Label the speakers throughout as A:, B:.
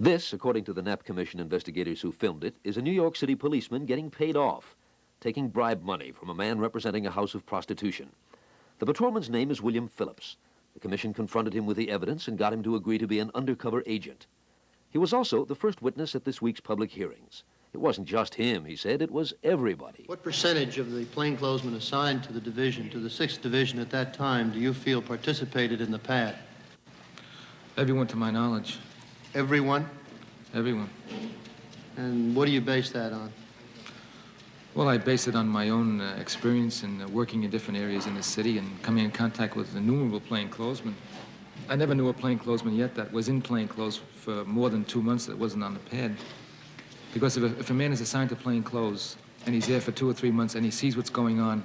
A: This, according to the Knapp Commission investigators who filmed it, is a New York City policeman getting paid off, taking bribe money from a man representing a house of prostitution. The patrolman's name is William Phillips. The commission confronted him with the evidence and got him to agree to be an undercover agent. He was also the first witness at this week's public hearings. It wasn't just him, he said, it was everybody.
B: What percentage of the plainclothesmen assigned to the division, to the 6th Division at that time, do you feel participated in the pad?
C: Everyone to my knowledge.
B: Everyone?
C: Everyone.
B: And what do you base that on?
C: Well, I base it on my own experience in working in different areas in the city and coming in contact with innumerable plainclothesmen. I never knew a plainclothesman yet that was in plainclothes for more than 2 months that wasn't on the pad. Because if a man is assigned to plainclothes and he's there for 2 or 3 months and he sees what's going on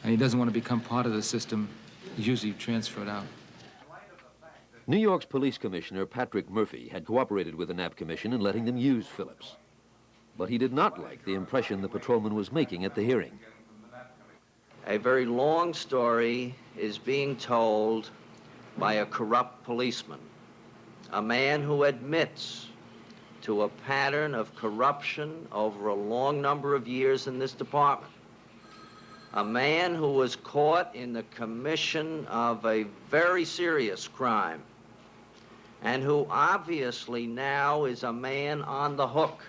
C: and he doesn't want to become part of the system, he's usually transferred out.
A: New York's police commissioner, Patrick Murphy, had cooperated with the Knapp Commission in letting them use Phillips. But he did not like the impression the patrolman was making at the hearing.
D: A very long story is being told by a corrupt policeman, a man who admits to a pattern of corruption over a long number of years in this department, a man who was caught in the commission of a very serious crime, and who obviously now is a man on the hook,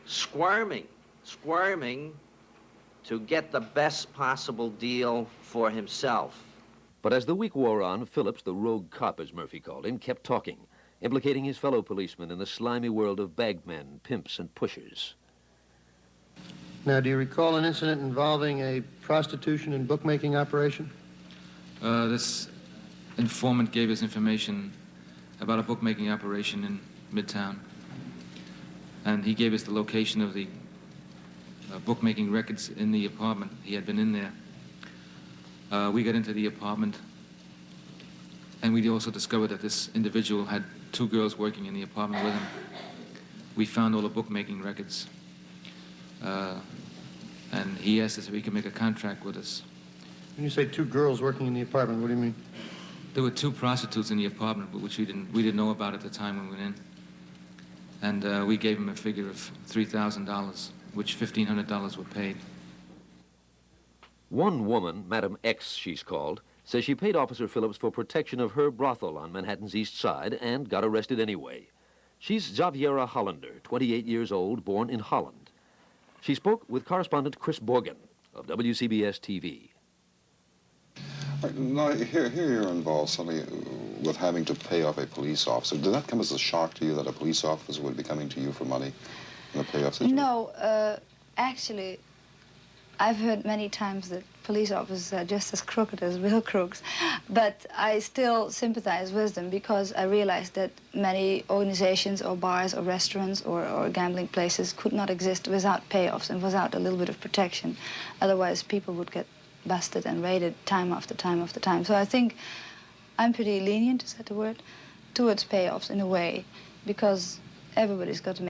D: squirming to get the best possible deal for himself.
A: But as the week wore on, Phillips, the rogue cop as Murphy called him, kept talking, implicating his fellow policemen in the slimy world of bagmen, pimps, and pushers.
B: Now, do you recall an incident involving a prostitution and bookmaking operation?
C: This informant gave us information about a bookmaking operation in Midtown. And he gave us the location of the bookmaking records in the apartment. He had been in there. We got into the apartment, and we also discovered that this individual had 2 girls working in the apartment with him. We found all the bookmaking records. And he asked us if he could make a contract with us.
B: When you say 2 girls working in the apartment, what do you mean?
C: There were 2 prostitutes in the apartment, but which we didn't know about at the time when we went in. And we gave him a figure of $3,000, which $1,500 were paid.
A: One woman, Madam X she's called, says she paid Officer Phillips for protection of her brothel on Manhattan's East Side and got arrested anyway. She's Xaviera Hollander, 28 years old, born in Holland. She spoke with correspondent Chris Borgen of WCBS TV.
E: Now, here you're involved suddenly with having to pay off a police officer. Did that come as a shock to you that a police officer would be coming to you for money in a payoff situation?
F: No, actually, I've heard many times that police officers are just as crooked as real crooks, but I still sympathize with them because I realize that many organizations or bars or restaurants or gambling places could not exist without payoffs and without a little bit of protection. Otherwise, people would get busted and raided time after time after time. So I think I'm pretty lenient, is that the word, towards payoffs in a way, because everybody's got to make